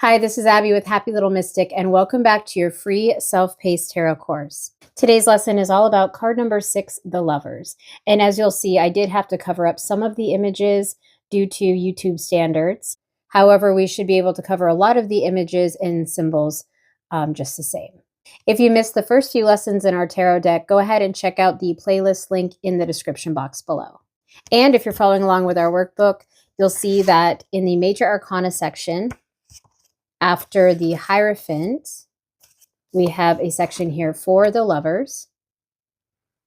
Hi, this is Abby with Happy Little Mystic, and welcome back to your free self-paced tarot course. Today's lesson is all about card number 6, the Lovers. And as you'll see, I did have to cover up some of the images due to YouTube standards. However, we should be able to cover a lot of the images and symbols just the same. If you missed the first few lessons in our tarot deck, go ahead and check out the playlist link in the description box below. And if you're following along with our workbook, you'll see that in the Major Arcana section, after the Hierophant, we have a section here for the Lovers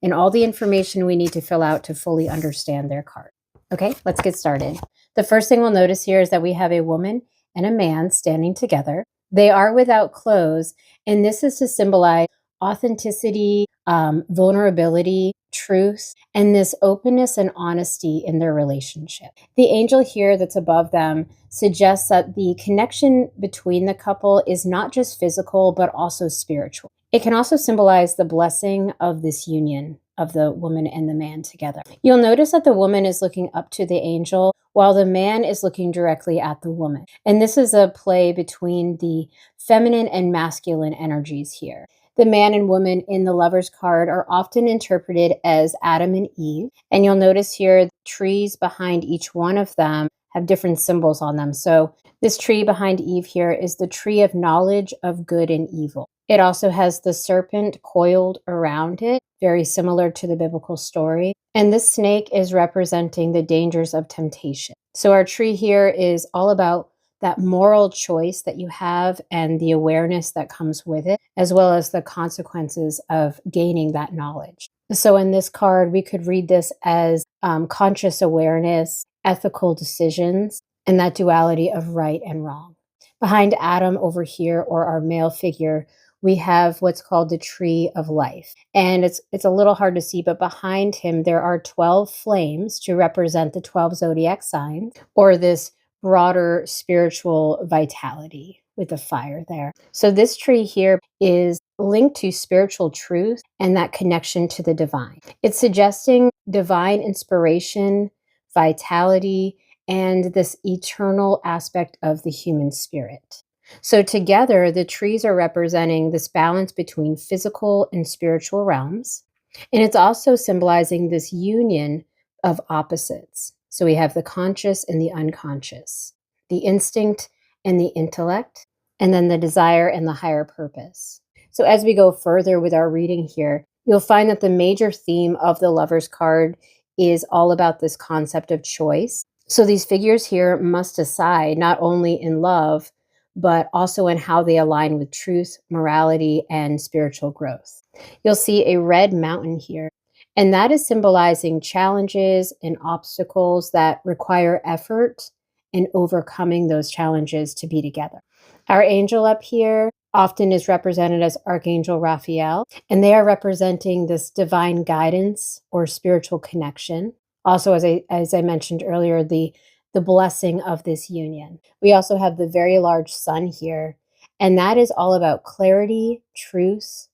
and all the information we need to fill out to fully understand their card. Okay, let's get started. The first thing we'll notice here is that we have a woman and a man standing together. They are without clothes, and this is to symbolize authenticity, vulnerability, truth, and this openness and honesty in their relationship. The angel here that's above them suggests that the connection between the couple is not just physical, but also spiritual. It can also symbolize the blessing of this union of the woman and the man together. You'll notice that the woman is looking up to the angel while the man is looking directly at the woman. And this is a play between the feminine and masculine energies here. The man and woman in the Lovers card are often interpreted as Adam and Eve. And you'll notice here the trees behind each one of them have different symbols on them. So this tree behind Eve here is the tree of knowledge of good and evil. It also has the serpent coiled around it, very similar to the biblical story. And this snake is representing the dangers of temptation. So our tree here is all about that moral choice that you have and the awareness that comes with it, as well as the consequences of gaining that knowledge. So in this card, we could read this as conscious awareness, ethical decisions, and that duality of right and wrong. Behind Adam over here, or our male figure, we have what's called the tree of life. And it's a little hard to see, but behind him, there are 12 flames to represent the 12 zodiac signs, or this broader spiritual vitality with the fire there. So this tree here is linked to spiritual truth and that connection to the divine. It's suggesting divine inspiration, vitality, and this eternal aspect of the human spirit. So together, the trees are representing this balance between physical and spiritual realms. And it's also symbolizing this union of opposites. So we have the conscious and the unconscious, the instinct and the intellect, and then the desire and the higher purpose. So as we go further with our reading here, you'll find that the major theme of the Lovers card is all about this concept of choice. So these figures here must decide not only in love, but also in how they align with truth, morality, and spiritual growth. You'll see a red mountain here, and that is symbolizing challenges and obstacles that require effort and overcoming those challenges to be together. Our angel up here often is represented as Archangel Raphael, and they are representing this divine guidance or spiritual connection. Also, as I mentioned earlier, the blessing of this union. We also have the very large sun here, and that is all about clarity, truth,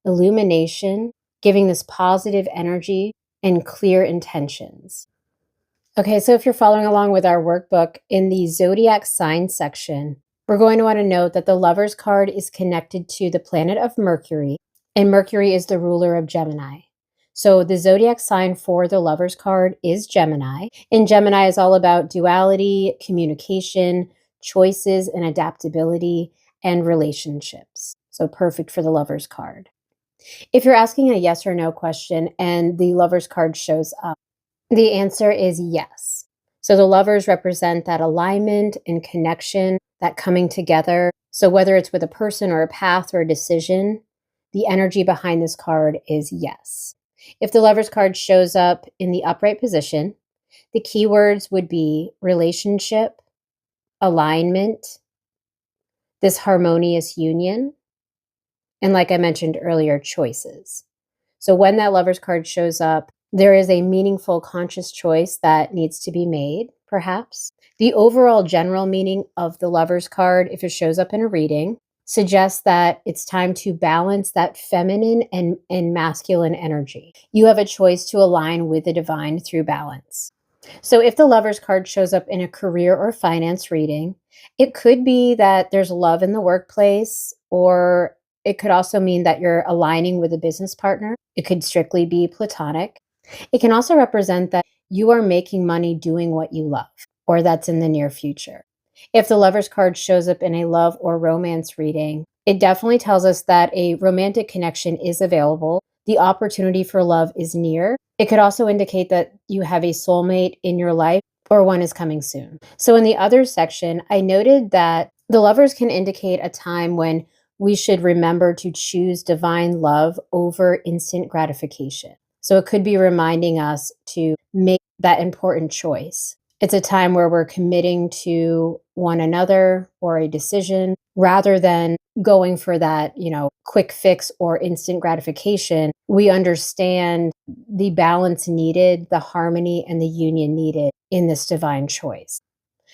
illumination, giving this positive energy and clear intentions. Okay, so if you're following along with our workbook, in the Zodiac sign section, we're going to want to note that the Lovers card is connected to the planet of Mercury, and Mercury is the ruler of Gemini. So the zodiac sign for the Lovers card is Gemini. And Gemini is all about duality, communication, choices, and adaptability, and relationships. So perfect for the Lovers card. If you're asking a yes or no question and the Lovers card shows up, the answer is yes. So the Lovers represent that alignment and connection, that coming together. So whether it's with a person or a path or a decision, the energy behind this card is yes. If the Lovers card shows up in the upright position, the keywords would be relationship, alignment, this harmonious union, and like I mentioned earlier, choices. So when that Lovers card shows up, there is a meaningful conscious choice that needs to be made, perhaps. The overall general meaning of the Lovers card, if it shows up in a reading, suggests that it's time to balance that feminine and masculine energy. You have a choice to align with the divine through balance. So if the Lovers card shows up in a career or finance reading, it could be that there's love in the workplace, or it could also mean that you're aligning with a business partner. It could strictly be platonic. It can also represent that you are making money doing what you love, or that's in the near future. If the Lovers card shows up in a love or romance reading, it definitely tells us that a romantic connection is available. The opportunity for love is near. It could also indicate that you have a soulmate in your life or one is coming soon. So, in the other section, I noted that the Lovers can indicate a time when we should remember to choose divine love over instant gratification. So it could be reminding us to make that important choice. It's a time where we're committing to one another or a decision rather than going for that, quick fix or instant gratification. We understand the balance needed, the harmony and the union needed in this divine choice.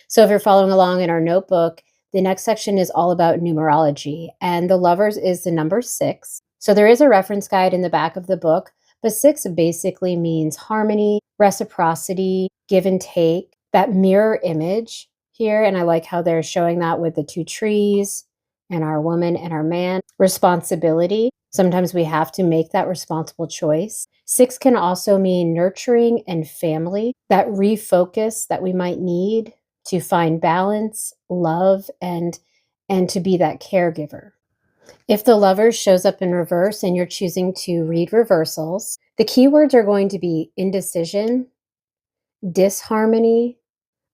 So if you're following along in our notebook, the next section is all about numerology, and the Lovers is the number 6. So there is a reference guide in the back of the book, but 6 basically means harmony, reciprocity, give and take, that mirror image here. And I like how they're showing that with the 2 trees and our woman and our man. Responsibility. Sometimes we have to make that responsible choice. 6 can also mean nurturing and family, that refocus that we might need to find balance, love, and to be that caregiver. If the Lover shows up in reverse and you're choosing to read reversals, the keywords are going to be indecision, disharmony,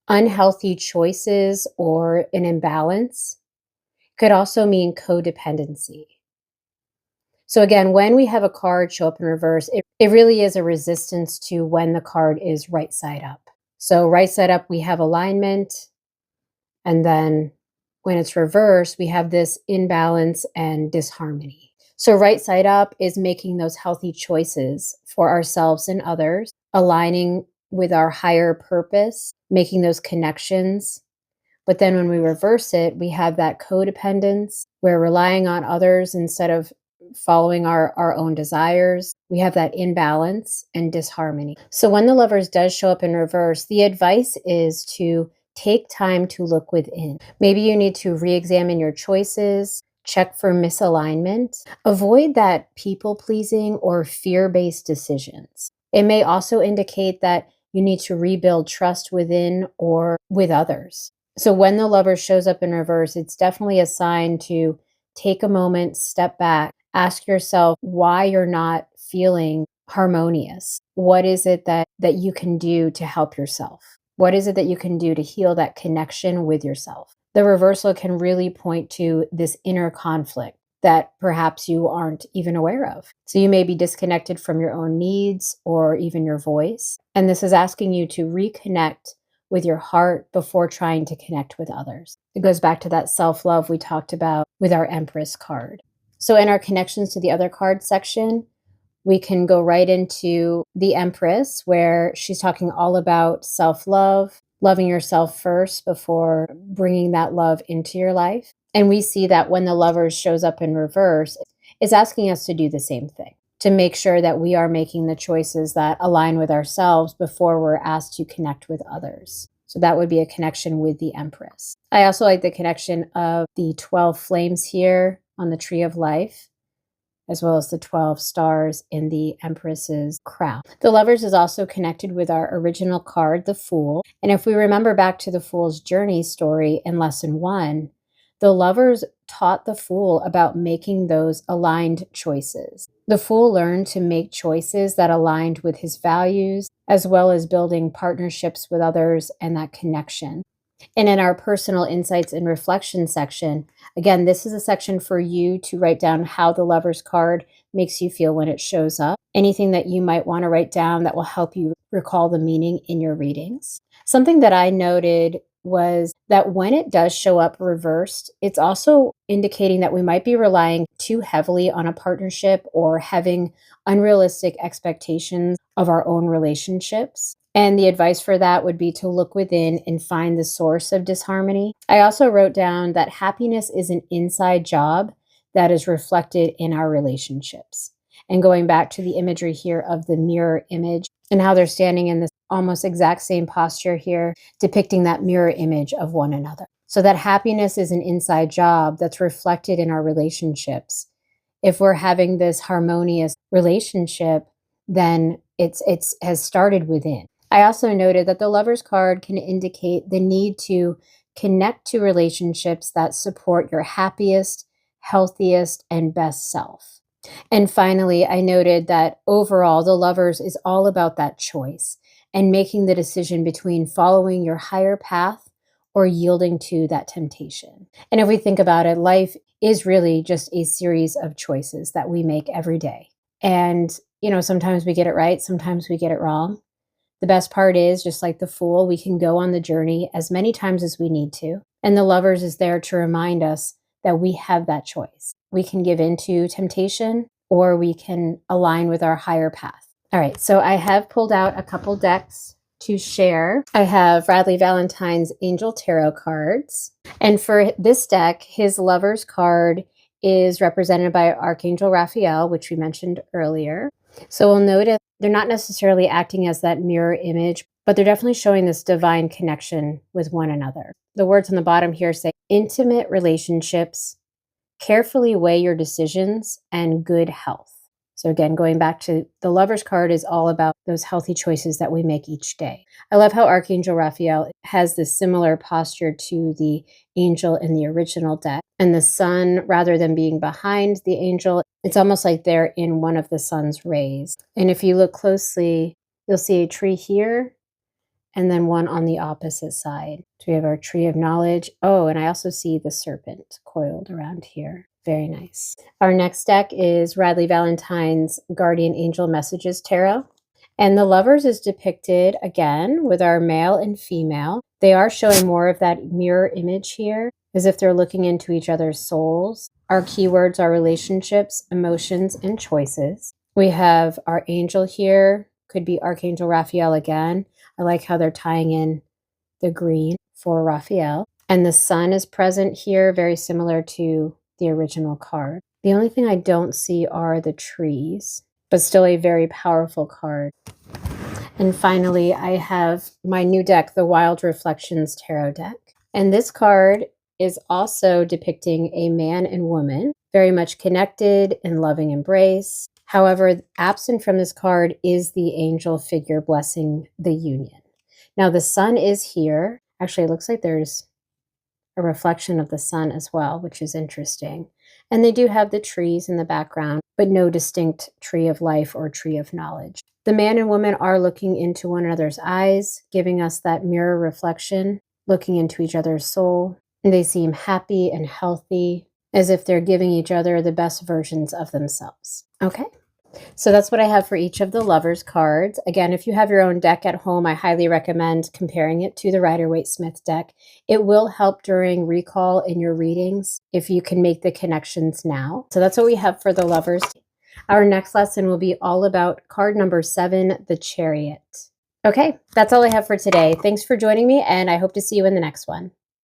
unhealthy choices, or an imbalance. Could also mean codependency. So again, when we have a card show up in reverse, it really is a resistance to when the card is right side up. So right side up, we have alignment. And then when it's reversed, we have this imbalance and disharmony. So right side up is making those healthy choices for ourselves and others, aligning with our higher purpose, making those connections. But then when we reverse it, we have that codependence. We're relying on others instead of following our own desires. We have that imbalance and disharmony. So when the Lovers does show up in reverse, the advice is to take time to look within. Maybe you need to re-examine your choices, check for misalignment, avoid that people-pleasing or fear-based decisions. It may also indicate that you need to rebuild trust within or with others. So when the Lover shows up in reverse, it's definitely a sign to take a moment, step back, ask yourself why you're not feeling harmonious. What is it that you can do to help yourself? What is it that you can do to heal that connection with yourself? The reversal can really point to this inner conflict that perhaps you aren't even aware of. So you may be disconnected from your own needs or even your voice. And this is asking you to reconnect with your heart before trying to connect with others. It goes back to that self-love we talked about with our Empress card. So in our connections to the other card section, we can go right into the Empress, where she's talking all about self-love, loving yourself first before bringing that love into your life. And we see that when the Lovers shows up in reverse, it's asking us to do the same thing, to make sure that we are making the choices that align with ourselves before we're asked to connect with others. So that would be a connection with the Empress. I also like the connection of the 12 flames here on the Tree of Life, as well as the 12 stars in the Empress's crown. The Lovers is also connected with our original card, the Fool. And if we remember back to the Fool's journey story in lesson 1, the Lovers taught the Fool about making those aligned choices. The Fool learned to make choices that aligned with his values, as well as building partnerships with others and that connection. And in our personal insights and reflection section, again, this is a section for you to write down how the Lovers card makes you feel when it shows up. Anything that you might want to write down that will help you recall the meaning in your readings. Something that I noted was that when it does show up reversed, it's also indicating that we might be relying too heavily on a partnership or having unrealistic expectations of our own relationships. And the advice for that would be to look within and find the source of disharmony. I also wrote down that happiness is an inside job that is reflected in our relationships. And going back to the imagery here of the mirror image and how they're standing in this almost exact same posture here, depicting that mirror image of one another. So that happiness is an inside job that's reflected in our relationships. If we're having this harmonious relationship, then it's has started within. I also noted that the Lover's card can indicate the need to connect to relationships that support your happiest, healthiest, and best self. And finally, I noted that overall, the Lovers is all about that choice and making the decision between following your higher path or yielding to that temptation. And if we think about it, life is really just a series of choices that we make every day. And, sometimes we get it right, sometimes we get it wrong. The best part is, just like the Fool, we can go on the journey as many times as we need to. And the Lovers is there to remind us that we have that choice. We can give in to temptation or we can align with our higher path. All right, so I have pulled out a couple decks to share. I have Radley Valentine's Angel Tarot cards. And for this deck, his Lover's card is represented by Archangel Raphael, which we mentioned earlier. So we'll notice they're not necessarily acting as that mirror image, but they're definitely showing this divine connection with one another. The words on the bottom here say intimate relationships, carefully weigh your decisions, and good health. So again, going back to the Lover's card is all about those healthy choices that we make each day. I love how Archangel Raphael has this similar posture to the angel in the original deck. And the sun, rather than being behind the angel, it's almost like they're in one of the sun's rays. And if you look closely, you'll see a tree here and then one on the opposite side. So we have our tree of knowledge. Oh, and I also see the serpent coiled around here. Very nice. Our next deck is Radley Valentine's Guardian Angel Messages Tarot. And the Lovers is depicted again with our male and female. They are showing more of that mirror image here, as if they're looking into each other's souls. Our keywords are relationships, emotions, and choices. We have our angel here, could be Archangel Raphael again. I like how they're tying in the green for Raphael. And the sun is present here, very similar to the original card. The only thing I don't see are the trees, but still a very powerful card. And finally, I have my new deck, the Wild Reflections Tarot deck. And this card is also depicting a man and woman, very much connected in loving embrace. However, absent from this card is the angel figure blessing the union. Now, the sun is here. Actually, it looks like there's a reflection of the sun as well, which is interesting. And they do have the trees in the background, but no distinct tree of life or tree of knowledge. The man and woman are looking into one another's eyes, giving us that mirror reflection, looking into each other's soul. And they seem happy and healthy, as if they're giving each other the best versions of themselves. Okay. So that's what I have for each of the Lovers cards. Again, if you have your own deck at home, I highly recommend comparing it to the Rider-Waite-Smith deck. It will help during recall in your readings if you can make the connections now. So that's what we have for the Lovers. Our next lesson will be all about card number 7, the Chariot. Okay, that's all I have for today. Thanks for joining me, and I hope to see you in the next one.